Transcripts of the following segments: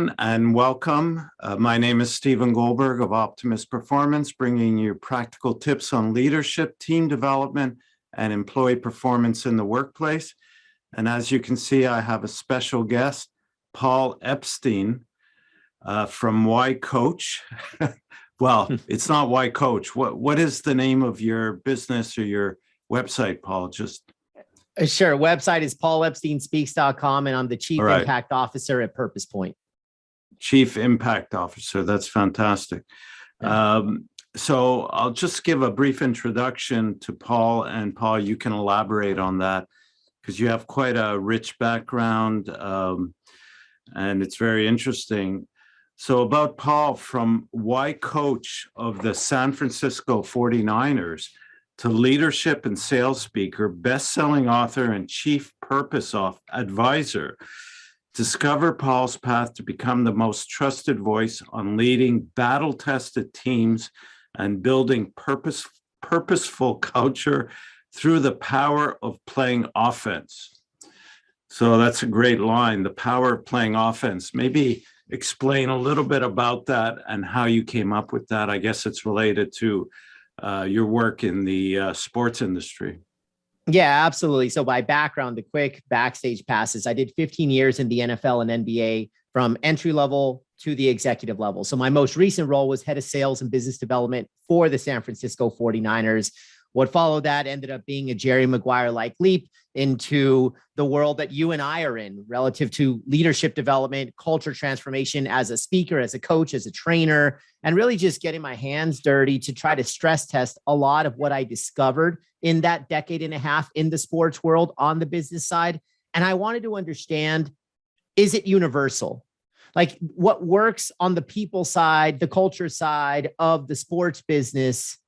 everyone, and welcome. My name is Stephen Goldberg of Optimus Performance, bringing you practical tips on leadership, team development, and employee performance in the workplace. And as you can see, I have a special guest, Paul Epstein from Why Coach. Well, it's not Why Coach. What is the name of your business or your website, Paul? Sure. Website is paulepsteinspeaks.com, and I'm the Chief Impact Officer at Purpose Point. Chief Impact Officer. That's fantastic. So I'll just give a brief introduction to Paul, and Paul, you can elaborate on that because you have quite a rich background, and it's very interesting. So about Paul, from Why Coach of the San Francisco 49ers to leadership and sales speaker, best-selling author, and chief purpose advisor, discover Paul's path to become the most trusted voice on leading battle-tested teams and building purposeful culture through the power of playing offense. So that's a great line, the power of playing offense. Maybe explain a little bit about that and how you came up with that. I guess it's related to your work in the sports industry. Yeah, absolutely. So by background, the quick backstage passes, I did 15 years in the NFL and NBA from entry level to the executive level. So my most recent role was head of sales and business development for the San Francisco 49ers. What followed that ended up being a Jerry Maguire-like leap into the world that you and I are in relative to leadership development, culture transformation as a speaker, as a coach, as a trainer, and really just getting my hands dirty to try to stress test a lot of what I discovered in that decade and a half in the sports world on the business side. And I wanted to understand, is it universal? Like what works on the people side, the culture side of the sports business,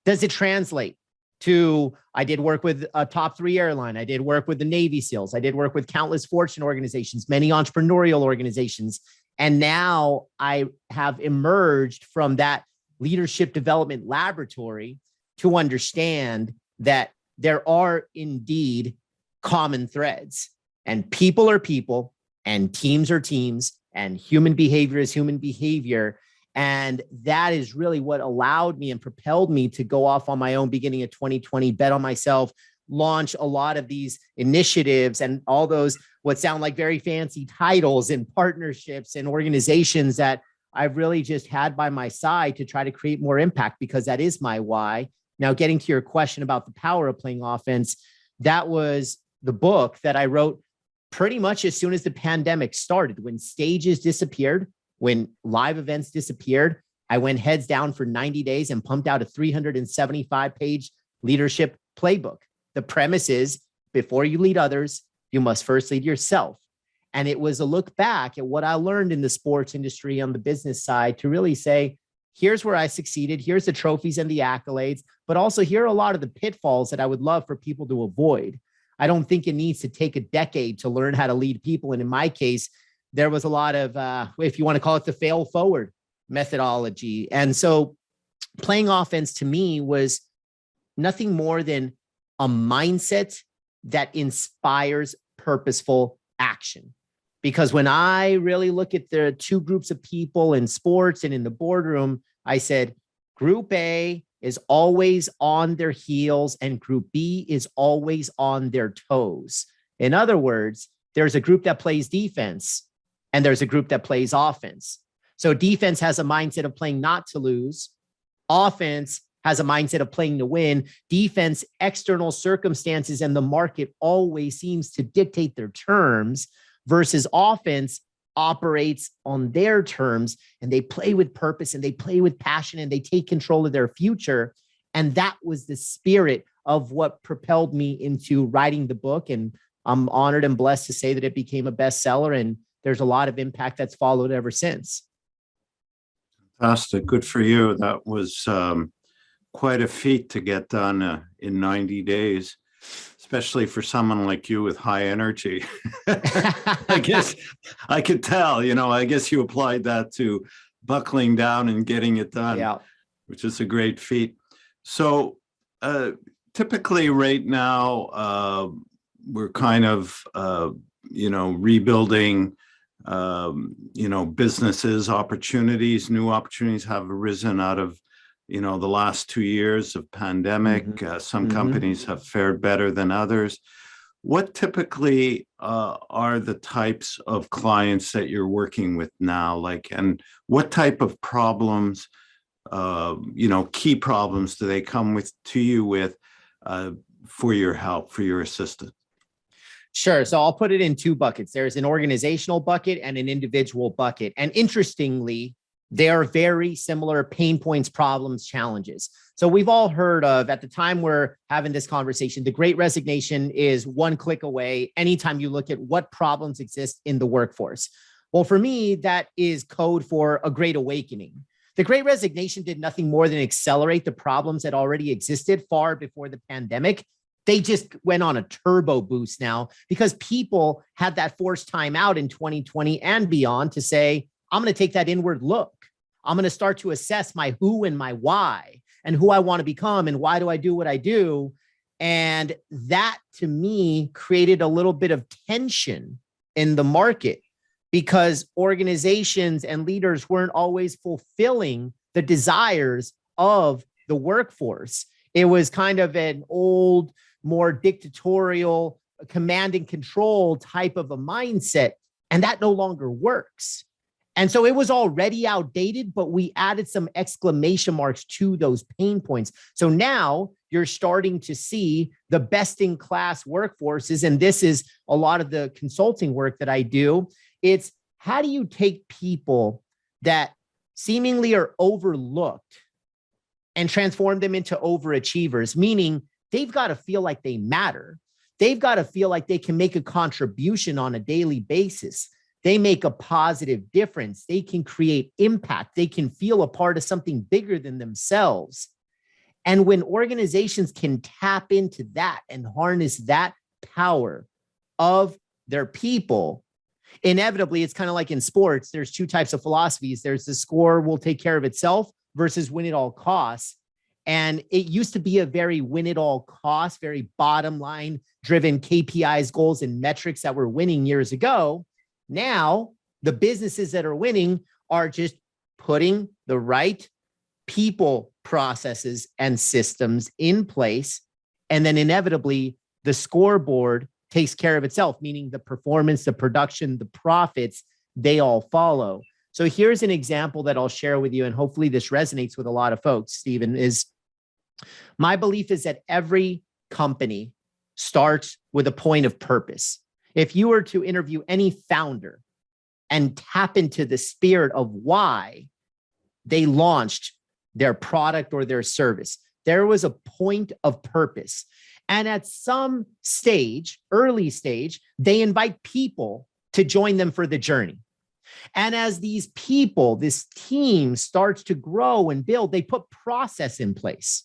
does it translate to, I did work with a top 3 airline. I did work with the Navy SEALs. I did work with countless Fortune organizations, many entrepreneurial organizations. And now I have emerged from that leadership development laboratory to understand that there are indeed common threads, and people are people, and teams are teams, and human behavior is human behavior. And that is really what allowed me and propelled me to go off on my own beginning of 2020, bet on myself, launch a lot of these initiatives and all those what sound like very fancy titles and partnerships and organizations that I've really just had by my side to try to create more impact, because that is my why. Now, getting to your question about the power of playing offense, that was the book that I wrote pretty much as soon as the pandemic started, when stages disappeared. When live events disappeared, I went heads down for 90 days and pumped out a 375-page leadership playbook. The premise is, before you lead others, you must first lead yourself. And it was a look back at what I learned in the sports industry on the business side to really say, here's where I succeeded, here's the trophies and the accolades, but also here are a lot of the pitfalls that I would love for people to avoid. I don't think it needs to take a decade to learn how to lead people. And in my case, there was a lot of, if you want to call it the fail forward methodology. And so playing offense to me was nothing more than a mindset that inspires purposeful action. Because when I really look at the two groups of people in sports and in the boardroom, I said, Group A is always on their heels and Group B is always on their toes. In other words, there's a group that plays defense and there's a group that plays offense. So defense has a mindset of playing not to lose. Offense has a mindset of playing to win. Defense, external circumstances and the market always seems to dictate their terms, versus offense operates on their terms, and they play with purpose and they play with passion and they take control of their future. And that was the spirit of what propelled me into writing the book. And I'm honored and blessed to say that it became a bestseller, and there's a lot of impact that's followed ever since. Fantastic. Good for you. That was quite a feat to get done in 90 days, especially for someone like you with high energy. I guess I could tell, I guess you applied that to buckling down and getting it done, which is a great feat. So typically right now, we're kind of, rebuilding businesses, opportunities, new opportunities have arisen out of, the last 2 years of pandemic. Some companies have fared better than others. What typically are the types of clients that you're working with now? And what type of problems, key problems do they come to you with for your help, for your assistance? Sure. So I'll put it in two buckets. There's an organizational bucket and an individual bucket. And interestingly, they are very similar pain points, problems, challenges. So we've all heard of, at the time we're having this conversation, the Great Resignation is one click away anytime you look at what problems exist in the workforce. Well, for me, that is code for a great awakening. The Great Resignation did nothing more than accelerate the problems that already existed far before the pandemic. They just went on a turbo boost now because people had that forced time out in 2020 and beyond to say, I'm going to take that inward look. I'm going to start to assess my who and my why and who I want to become and why do I do what I do. And that to me created a little bit of tension in the market because organizations and leaders weren't always fulfilling the desires of the workforce. It was kind of an old, more dictatorial, command and control type of a mindset, and that no longer works. And so it was already outdated, but we added some exclamation marks to those pain points. So now you're starting to see the best in class workforces, and this is a lot of the consulting work that I do. It's how do you take people that seemingly are overlooked and transform them into overachievers, meaning they've got to feel like they matter. They've got to feel like they can make a contribution on a daily basis. They make a positive difference. They can create impact. They can feel a part of something bigger than themselves. And when organizations can tap into that and harness that power of their people, inevitably, it's kind of like in sports, there's two types of philosophies. There's the score will take care of itself versus win at all costs. And it used to be a very win at all costs, very bottom line driven KPIs, goals, and metrics that were winning years ago. Now, the businesses that are winning are just putting the right people, processes, and systems in place. And then inevitably, the scoreboard takes care of itself, meaning the performance, the production, the profits, they all follow. So here's an example that I'll share with you, and hopefully this resonates with a lot of folks, Stephen, is my belief is that every company starts with a point of purpose. If you were to interview any founder and tap into the spirit of why they launched their product or their service, there was a point of purpose. And at some stage, early stage, they invite people to join them for the journey. And as these people, this team starts to grow and build, they put process in place.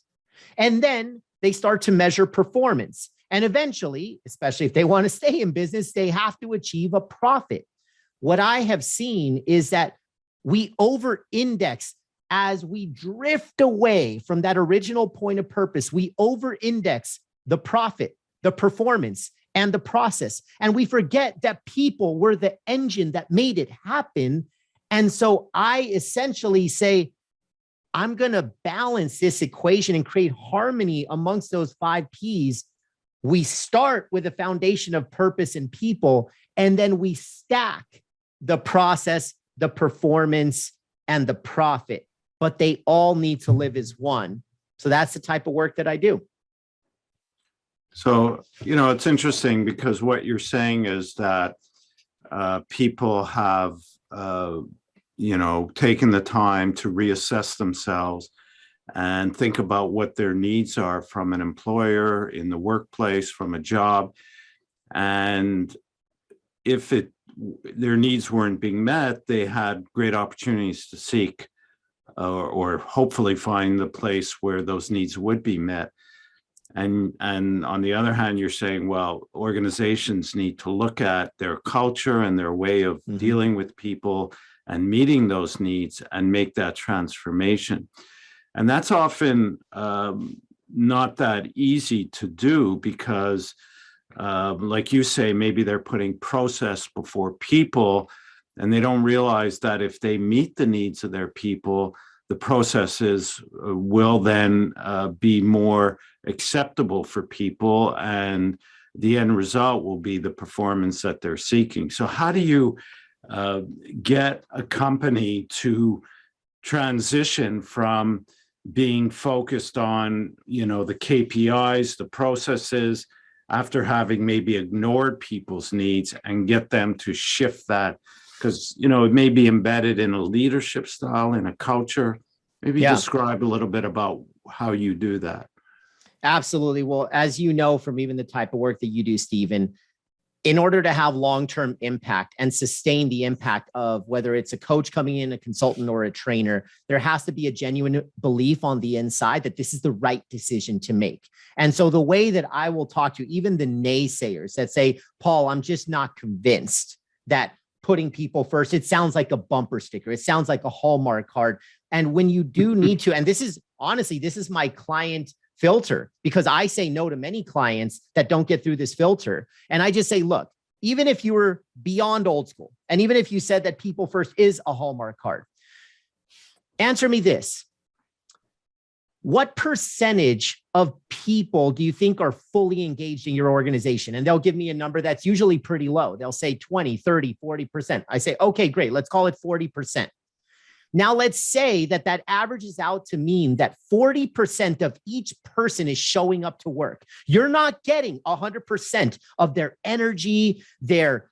And then they start to measure performance. And eventually, especially if they want to stay in business, they have to achieve a profit. What I have seen is that we over-index as we drift away from that original point of purpose. We over-index the profit, the performance, and the process. And we forget that people were the engine that made it happen. And so I essentially say, I'm going to balance this equation and create harmony amongst those 5 Ps. We start with a foundation of purpose and people, and then we stack the process, the performance, and the profit. But they all need to live as one. So that's the type of work that I do. So, it's interesting because what you're saying is that people have, taken the time to reassess themselves and think about what their needs are from an employer in the workplace, from a job. And if their needs weren't being met, they had great opportunities to seek or hopefully find the place where those needs would be met. And on the other hand, you're saying, well, organizations need to look at their culture and their way of dealing with people and meeting those needs and make that transformation. And that's often not that easy to do because, like you say, maybe they're putting process before people. And they don't realize that if they meet the needs of their people, the processes will then be more acceptable for people, and the end result will be the performance that they're seeking. So how do you get a company to transition from being focused on, the KPIs, the processes, after having maybe ignored people's needs, and get them to shift that? Because, it may be embedded in a leadership style, in a culture. Maybe describe a little bit about how you do that. Absolutely. Well, as you know, from even the type of work that you do, Stephen, in order to have long-term impact and sustain the impact of whether it's a coach coming in, a consultant, or a trainer, there has to be a genuine belief on the inside that this is the right decision to make. And so the way that I will talk to even the naysayers that say, Paul, I'm just not convinced that putting people first, it sounds like a bumper sticker. It sounds like a Hallmark card. And when you do need to, and this is my client filter, because I say no to many clients that don't get through this filter. And I just say, look, even if you were beyond old school, and even if you said that people first is a Hallmark card, answer me this. What percentage of people do you think are fully engaged in your organization? And they'll give me a number that's usually pretty low. They'll say 20, 30, 40%. I say, okay, great. Let's call it 40%. Now, let's say that averages out to mean that 40% of each person is showing up to work. You're not getting 100% of their energy, their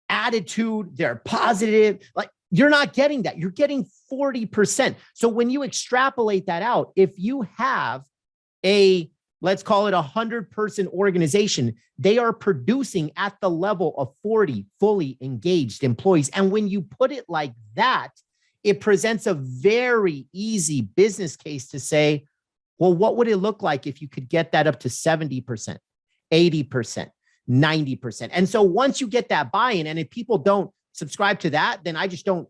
attitude, their positive, you're not getting that. You're getting 40%. So when you extrapolate that out, if you have let's call it 100-person organization, they are producing at the level of 40 fully engaged employees. And when you put it like that, it presents a very easy business case to say, well, what would it look like if you could get that up to 70%, 80%, 90%? And so once you get that buy-in, and if people don't subscribe to that, then I just don't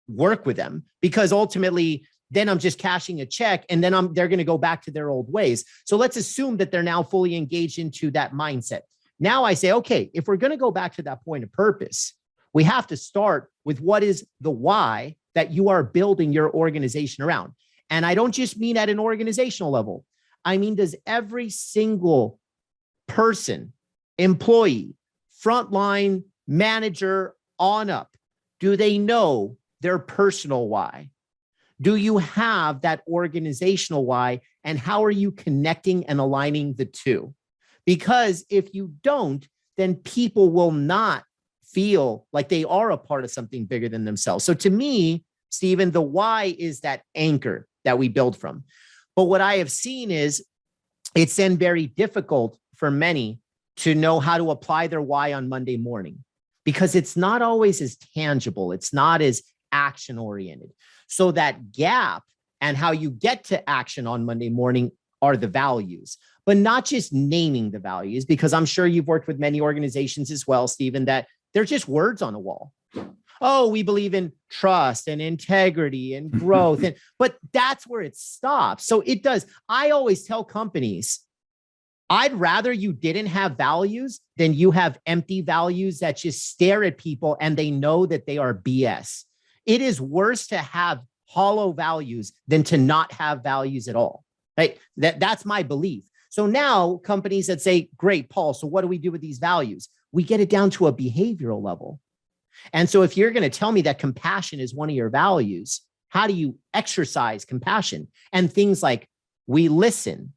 work with them, because ultimately then I'm just cashing a check, and then they're going to go back to their old ways. So let's assume that they're now fully engaged into that mindset. Now I say, okay, if we're going to go back to that point of purpose, we have to start with what is the why that you are building your organization around. And I don't just mean at an organizational level. I mean, does every single person, employee, frontline manager on up, do they know their personal why? Do you have that organizational why? And how are you connecting and aligning the two? Because if you don't, then people will not feel like they are a part of something bigger than themselves. So to me, Stephen, the why is that anchor that we build from. But what I have seen is it's then very difficult for many to know how to apply their why on Monday morning, because it's not always as tangible. It's not as action oriented. So that gap and how you get to action on Monday morning are the values, but not just naming the values, because I'm sure you've worked with many organizations as well, Stephen, that they're just words on a wall. Oh, we believe in trust and integrity and growth. But that's where it stops. So it does. I always tell companies, I'd rather you didn't have values than you have empty values that just stare at people and they know that they are BS. It is worse to have hollow values than to not have values at all. Right? That's my belief. So now companies that say, great, Paul, so what do we do with these values? We get it down to a behavioral level. And so if you're going to tell me that compassion is one of your values, how do you exercise compassion? And things like we listen,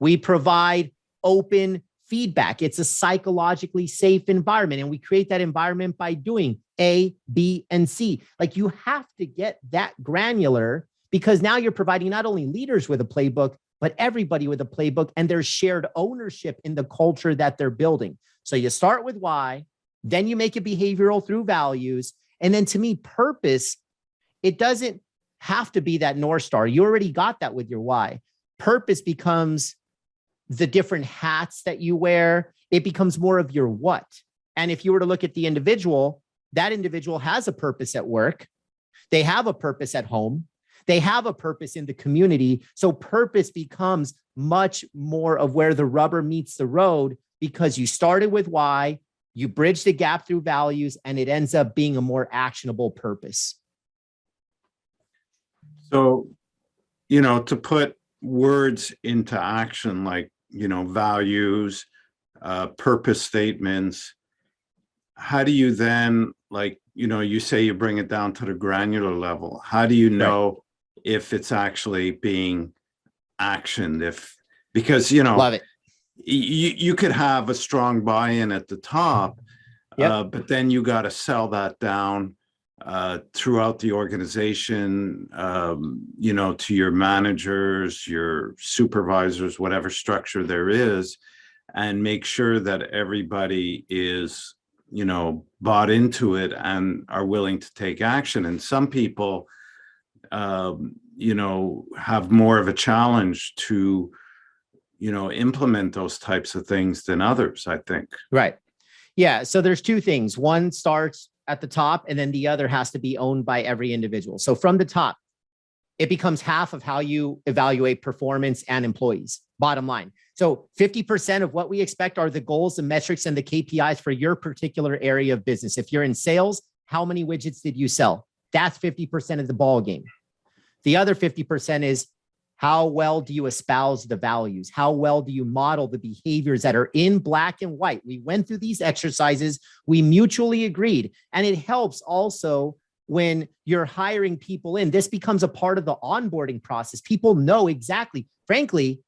we provide open feedback. It's a psychologically safe environment. And we create that environment by doing A, B, and C. Like you have to get that granular, because now you're providing not only leaders with a playbook, but everybody with a playbook, and there's shared ownership in the culture that they're building. So you start with why, then you make it behavioral through values. And then to me, purpose, it doesn't have to be that North Star. You already got that with your why. Purpose becomes the different hats that you wear. It becomes more of your what. And if you were to look at the individual, that individual has a purpose at work. They have a purpose at home. They have a purpose in the community. So purpose becomes much more of where the rubber meets the road, because you started with why, You bridge the gap through values, and it ends up being a more actionable purpose. So, you know, to put words into action, like, you know, values, purpose statements, how do you then, like, you know, you say you bring it down to the granular level. How do you know if it's actually being actioned? Because, you know, Love it. you could have a strong buy-in at the top, but then you got to sell that down throughout the organization, you know, to your managers, your supervisors, whatever structure there is, and make sure that everybody is, you know, bought into it and are willing to take action. And some people, you know, have more of a challenge to, you know, implement those types of things than others, I think. Right. Yeah. So there's two things. One starts at the top, and then the other has to be owned by every individual. So from the top, it becomes half of how you evaluate performance and employees, bottom line. So 50% of what we expect are the goals, the metrics, and the KPIs for your particular area of business. If you're in sales, how many widgets did you sell? That's 50% of the ball game. The other 50% is how well do you espouse the values? How well do you model the behaviors that are in black and white? We went through these exercises. We mutually agreed. And it helps also when you're hiring people in. This becomes a part of the onboarding process. People know exactly. Frankly,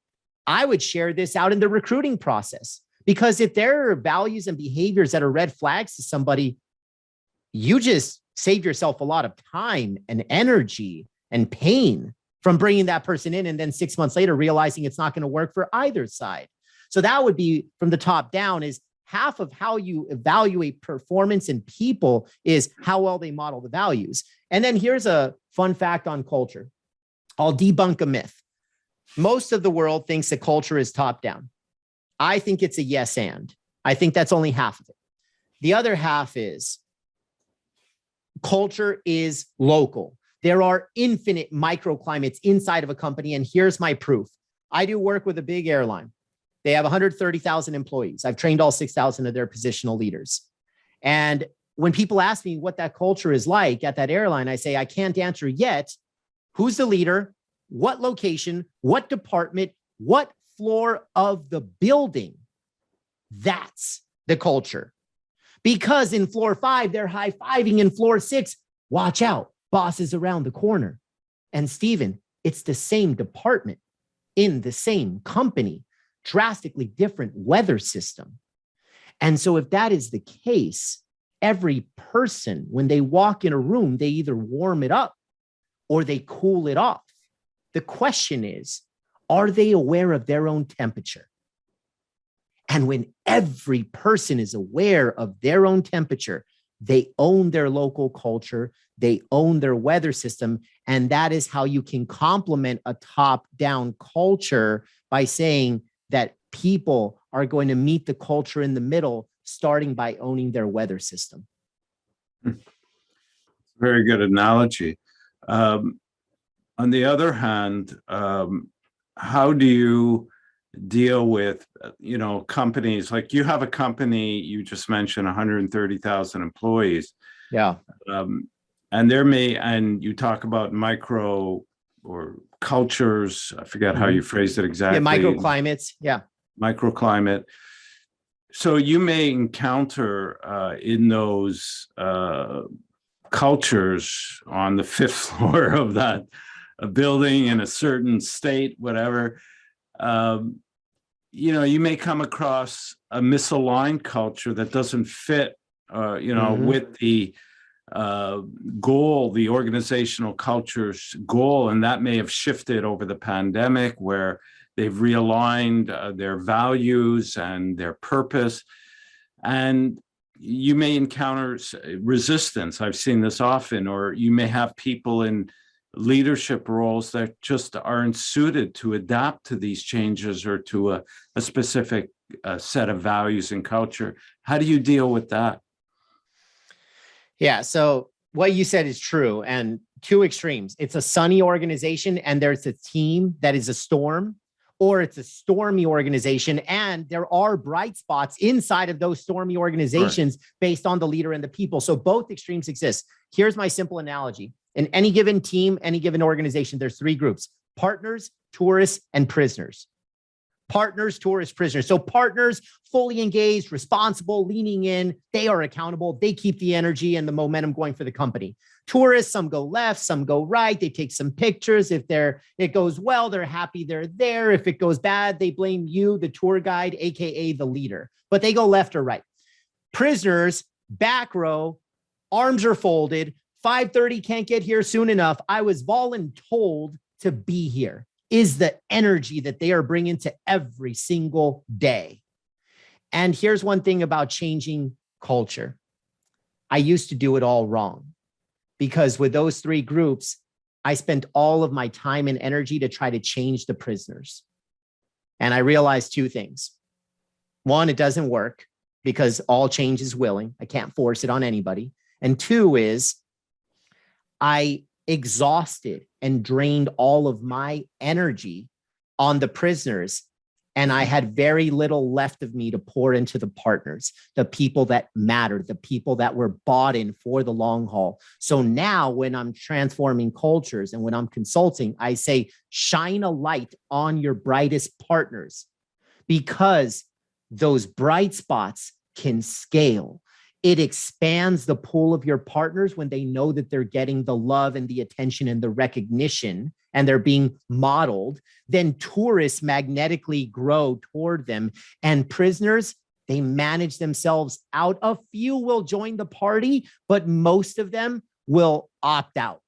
I would share this out in the recruiting process, because if there are values and behaviors that are red flags to somebody, you just save yourself a lot of time and energy and pain from bringing that person in, and then 6 months later realizing it's not going to work for either side. So that would be from the top down. Is half of how you evaluate performance in people is how well they model the values. And then here's a fun fact on culture. I'll debunk a myth. Most of the world thinks that culture is top down. I think it's a yes and. I think that's only half of it. The other half is culture is local. There are infinite microclimates inside of a company. And here's my proof. I do work with a big airline. They have 130,000 employees. I've trained all 6,000 of their positional leaders. And when people ask me what that culture is like at that airline, I say, I can't answer yet. Who's the leader? What location? What department? What floor of the building? That's the culture. Because in floor 5, they're high-fiving. In floor 6, watch out, boss is around the corner. And Stephen, it's the same department in the same company, drastically different weather system. And so if that is the case, every person, when they walk in a room, they either warm it up or they cool it off. The question is, are they aware of their own temperature? And when every person is aware of their own temperature, they own their local culture, they own their weather system. And that is how you can complement a top-down culture, by saying that people are going to meet the culture in the middle, starting by owning their weather system. Very good analogy. On the other hand, how do you deal with, you know, companies like you have a company, you just mentioned 130,000 employees. Yeah. And and you talk about micro or cultures, I forget how you phrased it exactly. Yeah, microclimates. Yeah. Microclimate. So you may encounter in those cultures on the 5th floor of that building in a certain state, whatever, you know, you may come across a misaligned culture that doesn't fit, you know, with the goal, the organizational culture's goal. And that may have shifted over the pandemic, where they've realigned their values and their purpose. And you may encounter resistance. I've seen this often. Or you may have people in leadership roles that just aren't suited to adapt to these changes or to a specific set of values and culture. How do you deal with that? Yeah. So what you said is true. And two extremes. It's a sunny organization and there's a team that is a storm, or it's a stormy organization. And there are bright spots inside of those stormy organizations based on the leader and the people. So both extremes exist. Here's my simple analogy. In any given team, any given organization, there's three groups: partners, tourists, and prisoners. Partners, tourists, prisoners. So partners, fully engaged, responsible, leaning in, they are accountable. They keep the energy and the momentum going for the company. Tourists, some go left, some go right. They take some pictures. If it goes well, they're happy they're there. If it goes bad, they blame you, the tour guide, AKA the leader, but they go left or right. Prisoners, back row, arms are folded. 5:30, can't get here soon enough. I was voluntold to be here. Is the energy that they are bringing to every single day. And here's one thing about changing culture. I used to do it all wrong, because with those three groups, I spent all of my time and energy to try to change the prisoners. And I realized two things. One, it doesn't work because all change is willing. I can't force it on anybody. And two is I exhausted and drained all of my energy on the prisoners. And I had very little left of me to pour into the partners, the people that mattered, the people that were bought in for the long haul. So now when I'm transforming cultures and when I'm consulting, I say, shine a light on your brightest partners, because those bright spots can scale. It expands the pool of your partners when they know that they're getting the love and the attention and the recognition and they're being modeled. Then tourists magnetically grow toward them, and prisoners, they manage themselves out. A few will join the party, but most of them will opt out.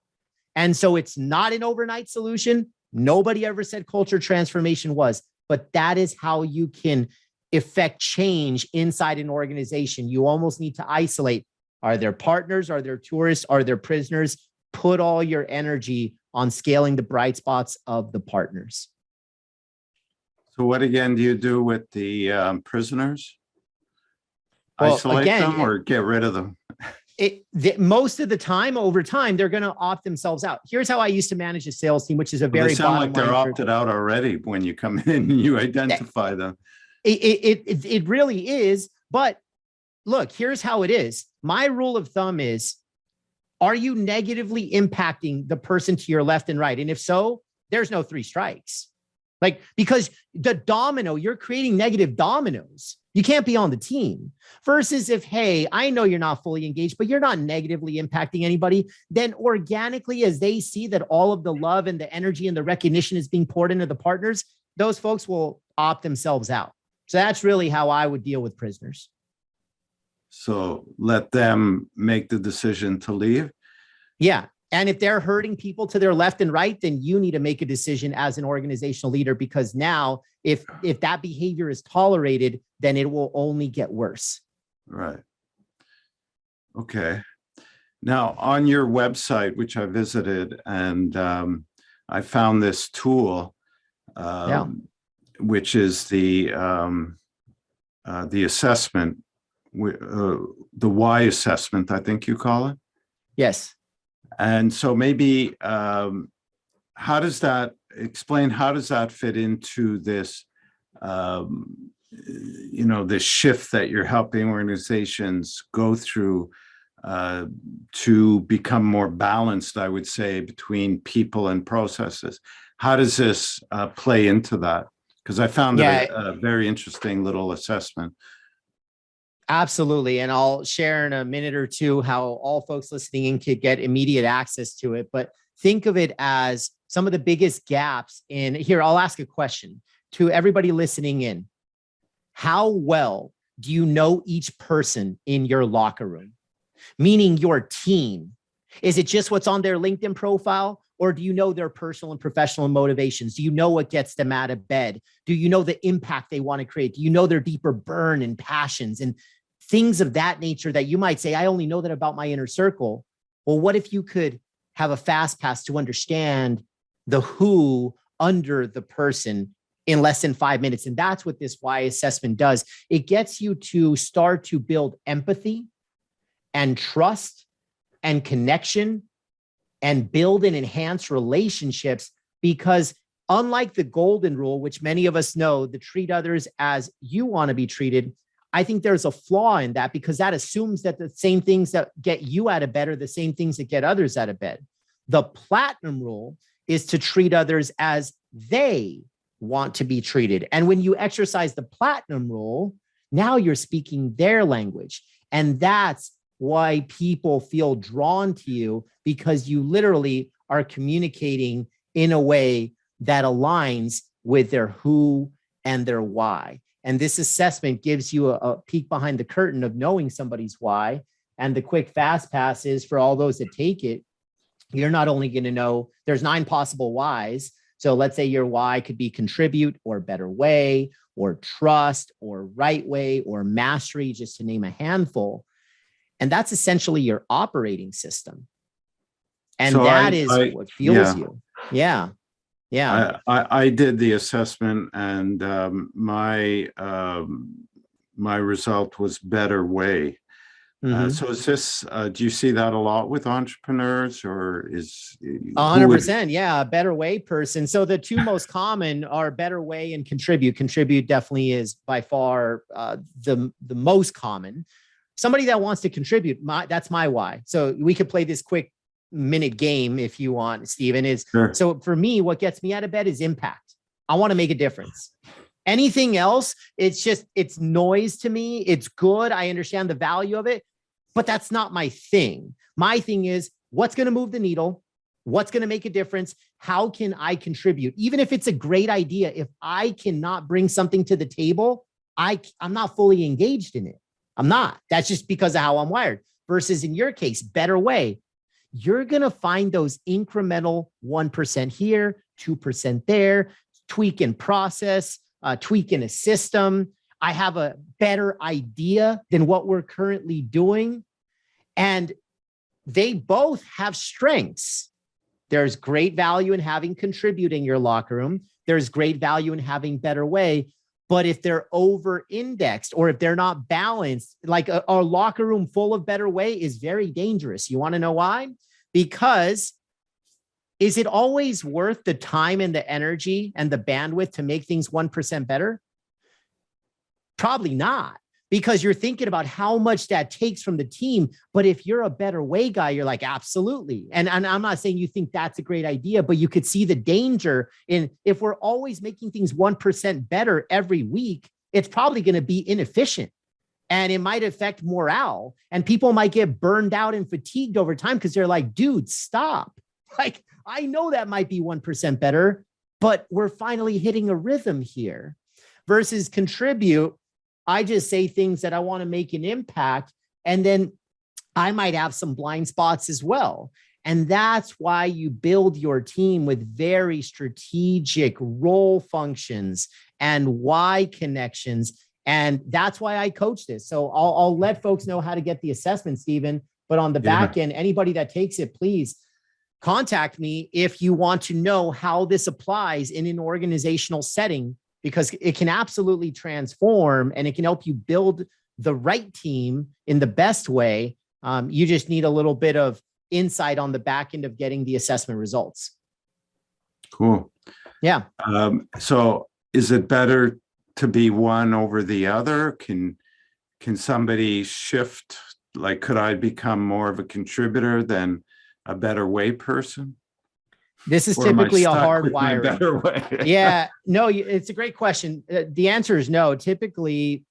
And so it's not an overnight solution. Nobody ever said culture transformation was, but that is how you can effect change inside an organization. You almost need to isolate. Are there partners? Are there tourists? Are there prisoners? Put all your energy on scaling the bright spots of the partners. So what again do you do with the prisoners? Well, Isolate again, them or get rid of them? Most of the time, over time, they're going to opt themselves out. Here's how I used to manage a sales team, which is a very They sound like they're bottom line opted out already when you come in and you identify them. It really is. But look, here's how it is. My rule of thumb is, are you negatively impacting the person to your left and right? And if so, there's no three strikes. Like, because the domino, you're creating negative dominoes. You can't be on the team. Versus if, hey, I know you're not fully engaged, but you're not negatively impacting anybody, then organically, as they see that all of the love and the energy and the recognition is being poured into the partners, those folks will opt themselves out. So that's really how I would deal with prisoners. So let them make the decision to leave. Yeah. And if they're hurting people to their left and right, then you need to make a decision as an organizational leader, because now if that behavior is tolerated, then it will only get worse. Right. Okay. Now, on your website, which I visited, and I found this tool, which is the assessment, the why assessment, I think you call it. Yes. And so maybe how does that fit into this, this shift that you're helping organizations go through to become more balanced, I would say, between people and processes? How does this play into that? Because I found it a very interesting little assessment. Absolutely. And I'll share in a minute or two how all folks listening in could get immediate access to it. But think of it as some of the biggest gaps in here. I'll ask a question to everybody listening in. How well do you know each person in your locker room? Meaning your team. Is it just what's on their LinkedIn profile? Or do you know their personal and professional motivations? Do you know what gets them out of bed? Do you know the impact they want to create? Do you know their deeper burn and passions and things of that nature that you might say, I only know that about my inner circle? Well, what if you could have a fast pass to understand the who under the person in less than 5 minutes? And that's what this why assessment does. It gets you to start to build empathy and trust and connection and build and enhance relationships, because unlike the golden rule, which many of us know, the treat others as you want to be treated, I think there's a flaw in that because that assumes that the same things that get you out of bed are the same things that get others out of bed. The platinum rule is to treat others as they want to be treated. And when you exercise the platinum rule, now you're speaking their language. And that's why people feel drawn to you, because you literally are communicating in a way that aligns with their who and their why. And this assessment gives you a peek behind the curtain of knowing somebody's why. And the quick fast pass is for all those that take it, you're not only going to know there's 9 possible whys. So let's say your why could be contribute or better way or trust or right way or mastery, just to name a handful. And that's essentially your operating system. And So that is what fuels you. Yeah. Yeah. I did the assessment, and my result was better way. So is this, do you see that a lot with entrepreneurs, or is 100%? Yeah. A better way person. So the two most common are better way and contribute. Contribute definitely is by far the most common. Somebody that wants to contribute, that's my why. So we could play this quick minute game if you want, Stephen. Sure. So for me, what gets me out of bed is impact. I want to make a difference. Anything else, it's noise to me. It's good. I understand the value of it, but that's not my thing. My thing is what's going to move the needle, what's going to make a difference. How can I contribute? Even if it's a great idea, if I cannot bring something to the table, I'm not fully engaged in it. I'm not. That's just because of how I'm wired. Versus in your case, better way. You're going to find those incremental 1% here, 2% there, tweak in process, tweak in a system. I have a better idea than what we're currently doing. And they both have strengths. There's great value in having contribute in your locker room. There's great value in having better way. But if they're over indexed or if they're not balanced, like a locker room full of better way is very dangerous. You want to know why? Because is it always worth the time and the energy and the bandwidth to make things 1% better? Probably not, because you're thinking about how much that takes from the team. But if you're a better way guy, you're like, absolutely. And I'm not saying you think that's a great idea, but you could see the danger in if we're always making things 1% better every week, it's probably going to be inefficient. And it might affect morale, and people might get burned out and fatigued over time because they're like, dude, stop. Like, I know that might be 1% better, but we're finally hitting a rhythm here. Versus contribute, I just say things that I want to make an impact. And then I might have some blind spots as well. And that's why you build your team with very strategic role functions and why connections. And that's why I coach this. So I'll let folks know how to get the assessment, Stephen. But on the back end, anybody that takes it, please contact me if you want to know how this applies in an organizational setting, because it can absolutely transform and it can help you build the right team in the best way. You just need a little bit of insight on the back end of getting the assessment results. Cool. Yeah. So is it better to be one over the other? Can somebody shift? Like, could I become more of a contributor than a better way person? This is typically a hard wiring. Better way? Yeah, no, it's a great question. The answer is no. Typically,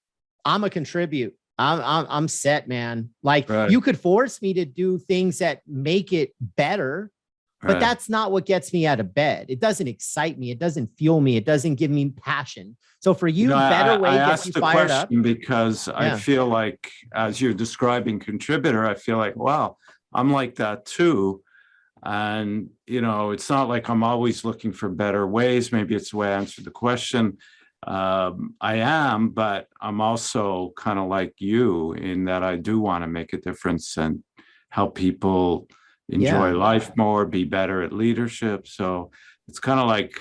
I'm a contribute. I'm set, man. Like you could force me to do things that make it better, but that's not what gets me out of bed. It doesn't excite me. It doesn't fuel me. It doesn't give me passion. So for you, better way gets you fired up. Because I feel like, as you're describing contributor, I feel like, wow, I'm like that too. And, it's not like I'm always looking for better ways. Maybe it's the way I answered the question. I am, but I'm also kind of like you in that I do want to make a difference and help people enjoy life more, be better at leadership. So it's kind of like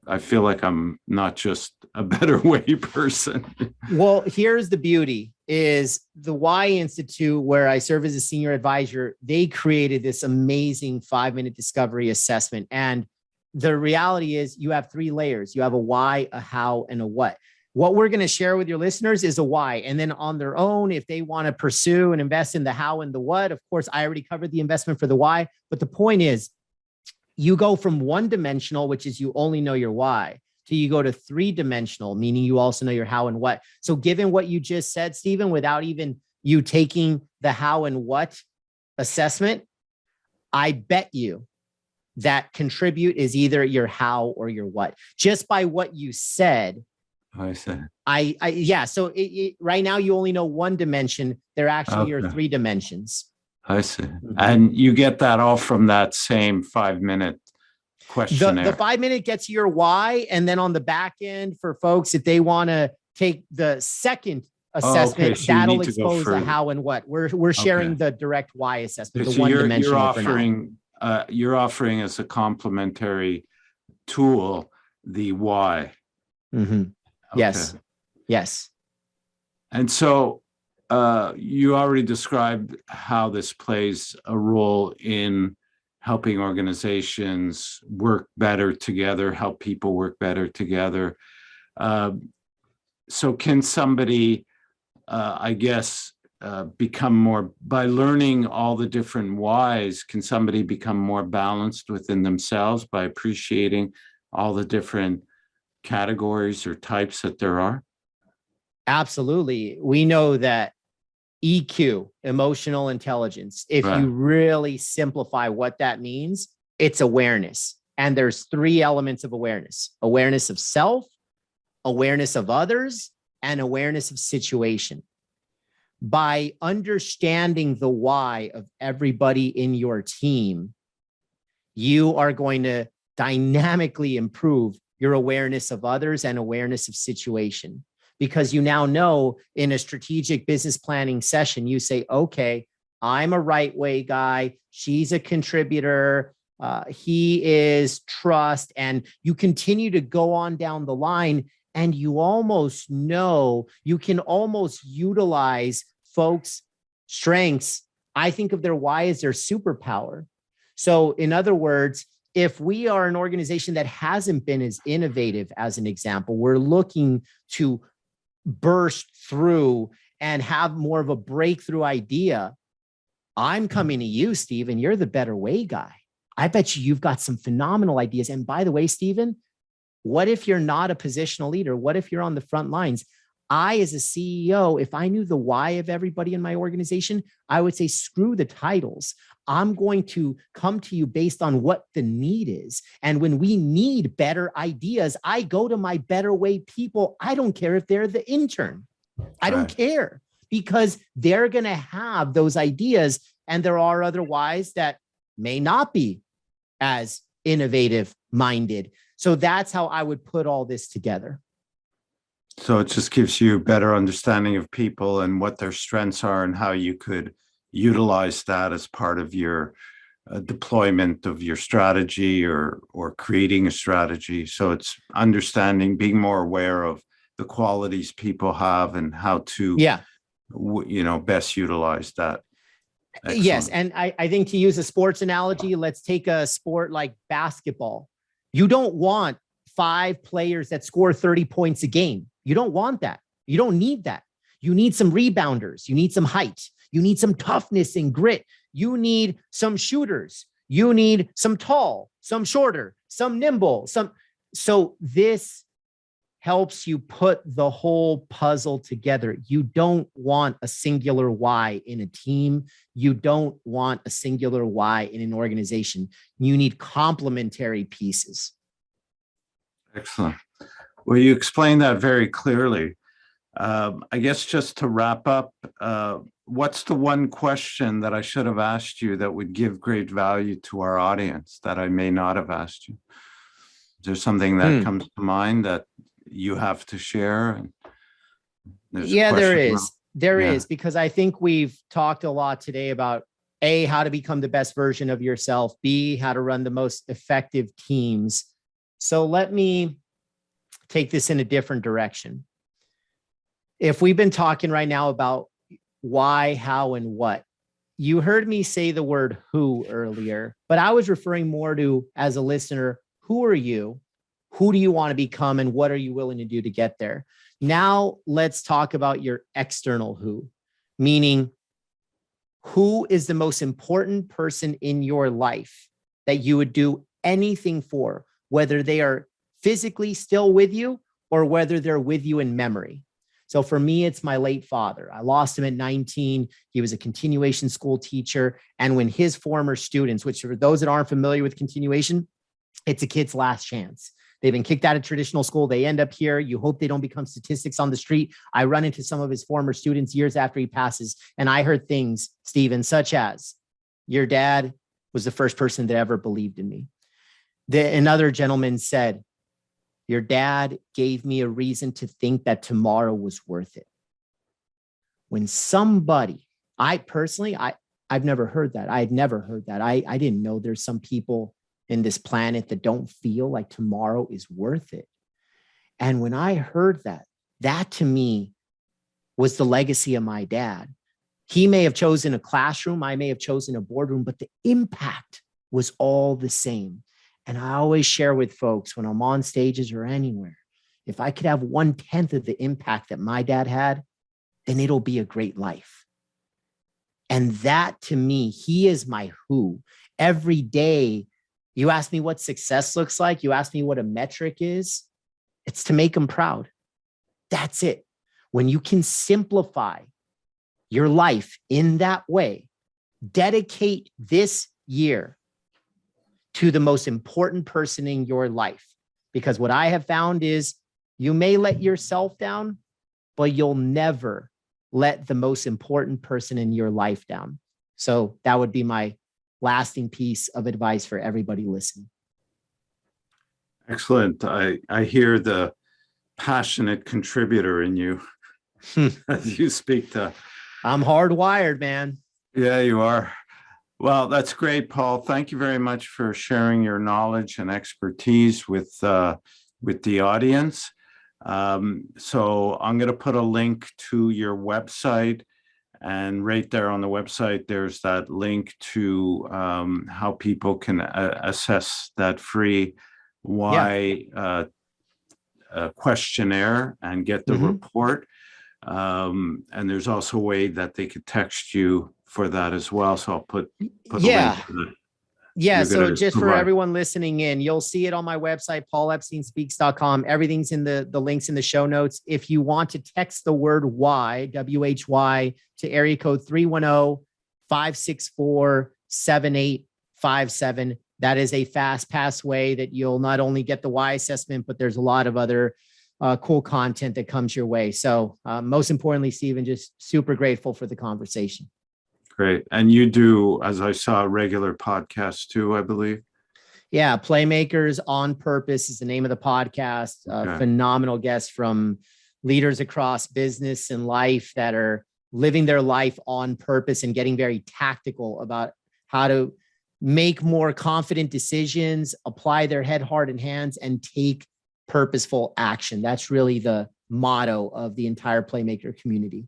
I feel like I'm not just a better way person. Well, here's the beauty is the Y Institute, where I serve as a senior advisor. They created this amazing 5-minute discovery assessment. And the reality is you have three layers. You have a why, a how, and a what. What we're going to share with your listeners is a why. And then on their own, if they want to pursue and invest in the how and the what, of course, I already covered the investment for the why. But the point is, you go from one dimensional, which is you only know your why, to you go to three dimensional, meaning you also know your how and what. So given what you just said, Stephen, without even you taking the how and what assessment, I bet you that contribute is either your how or your what. Just by what you said, I see. Yeah. So right now you only know one dimension. There actually are Okay. three dimensions. I see. And you get that all from that same 5-minute questionnaire. The 5-minute gets your why. And then on the back end for folks, if they want to take the second assessment, So that'll expose the how and what. We're sharing the direct why assessment, the so one you're dimensional offering, you're offering as a complementary tool, the why. Okay. Yes. Yes. And so you already described how this plays a role in helping organizations work better together, help people work better together. So can somebody, I guess, become more, by learning all the different whys, can somebody become more balanced within themselves by appreciating all the different categories or types that there are? Absolutely. We know that EQ, emotional intelligence, if you really simplify what that means, it's awareness. And there's three elements of awareness: awareness of self, awareness of others, and awareness of situation. By understanding the why of everybody in your team, you are going to dynamically improve your awareness of others and awareness of situation. Because you now know in a strategic business planning session, you say, okay, I'm a right way guy. She's a contributor. He is trust. And you continue to go on down the line, and you almost know, you can almost utilize folks' strengths. I think of their why as their superpower. So in other words, if we are an organization that hasn't been as innovative, as an example, we're looking to burst through and have more of a breakthrough idea, I'm coming to you, Stephen. You're the better way guy. I bet you've got some phenomenal ideas. And by the way, Stephen, what if you're not a positional leader? What if you're on the front lines? I, as a CEO, if I knew the why of everybody in my organization, I would say, screw the titles. I'm going to come to you based on what the need is. And when we need better ideas, I go to my better way people. I don't care if they're the intern. I don't care, because they're going to have those ideas. And there are other whys that may not be as innovative minded. So that's how I would put all this together. So it just gives you a better understanding of people and what their strengths are and how you could utilize that as part of your deployment of your strategy or creating a strategy. So it's understanding, being more aware of the qualities people have and how to, best utilize that. Excellent. Yes. And I think, to use a sports analogy, let's take a sport like basketball. You don't want 5 players that score 30 points a game. You don't want that. You don't need that. You need some rebounders. You need some height. You need some toughness and grit. You need some shooters. You need some tall, some shorter, some nimble, So this helps you put the whole puzzle together. You don't want a singular why in a team. You don't want a singular why in an organization. You need complementary pieces. Excellent. Well, you explained that very clearly. I guess just to wrap up, what's the one question that I should have asked you that would give great value to our audience that I may not have asked you? Is there something that comes to mind that you have to share? Yeah, there is. There is, because I think we've talked a lot today about A, how to become the best version of yourself, B, how to run the most effective teams. So let me take this in a different direction. If we've been talking right now about why, how, and what, you heard me say the word who earlier, but I was referring more to, as a listener, who are you? Who do you want to become? And what are you willing to do to get there? Now let's talk about your external who, meaning who is the most important person in your life that you would do anything for, whether they are physically still with you or whether they're with you in memory. So for me, it's my late father. I lost him at 19. He was a continuation school teacher. And when his former students, which for those that aren't familiar with continuation, it's a kid's last chance. They've been kicked out of traditional school. They end up here. You hope they don't become statistics on the street. I run into some of his former students years after he passes, and I heard things, Stephen, such as, your dad was the first person that ever believed in me. Another gentleman said, your dad gave me a reason to think that tomorrow was worth it. When somebody, I've never heard that. I had never heard that. I didn't know there's some people in this planet that don't feel like tomorrow is worth it. And when I heard that, that to me was the legacy of my dad. He may have chosen a classroom, I may have chosen a boardroom, but the impact was all the same. And I always share with folks when I'm on stages or anywhere, if I could have 1/10 of the impact that my dad had, then it'll be a great life. And that to me, he is my who. Every day, you ask me what success looks like, you ask me what a metric is, it's to make him proud. That's it. When you can simplify your life in that way, dedicate this year to the most important person in your life. Because what I have found is you may let yourself down, but you'll never let the most important person in your life down. So that would be my lasting piece of advice for everybody listening. Excellent. I hear the passionate contributor in you as you speak to. I'm hardwired, man. Yeah, you are. Well, that's great, Paul. Thank you very much for sharing your knowledge and expertise with the audience. So I'm going to put a link to your website, and right there on the website, there's that link to how people can assess that free why questionnaire and get the report. And there's also a way that they could text you for that as well. So I'll put a link to that. Yeah. So just for everyone listening in, you'll see it on my website, paulepsteinspeaks.com. Everything's in the links in the show notes. If you want to text the word why, WHY, to area code 310-564-7857, that is a fast pass way that you'll not only get the why assessment, but there's a lot of other cool content that comes your way. So most importantly, Stephen, just super grateful for the conversation. Great. And you do, as I saw, regular podcasts too, I believe. Yeah. Playmakers on Purpose is the name of the podcast. Okay. Phenomenal guests from leaders across business and life that are living their life on purpose and getting very tactical about how to make more confident decisions, apply their head, heart, and hands, and take purposeful action. That's really the motto of the entire Playmaker community.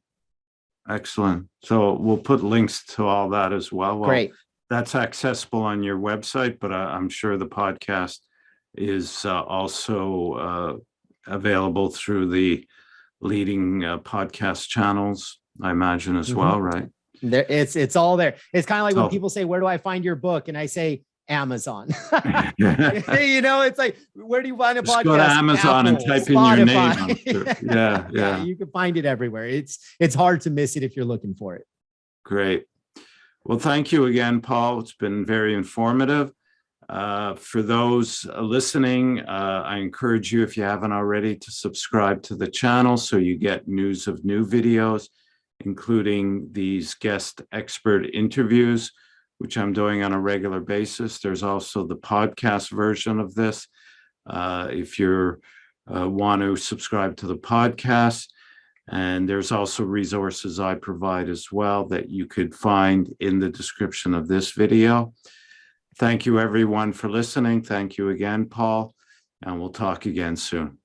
Excellent. So we'll put links to all that as well. Great. That's accessible on your website, but I'm sure the podcast is also available through the leading podcast channels, I imagine, as well, right? There, it's all there. It's kind of like when people say, where do I find your book? And I say, Amazon. You know, it's like, where do you find a podcast? Go to Amazon and type Spotify. in your name. Yeah. You can find it everywhere. It's hard to miss it if you're looking for it. Great. Well, thank you again, Paul. It's been very informative. For those listening, I encourage you, if you haven't already, to subscribe to the channel so you get news of new videos, including these guest expert interviews, which I'm doing on a regular basis. There's also the podcast version of this. If you want to subscribe to the podcast, and there's also resources I provide as well that you could find in the description of this video. Thank you everyone for listening. Thank you again, Paul, and we'll talk again soon.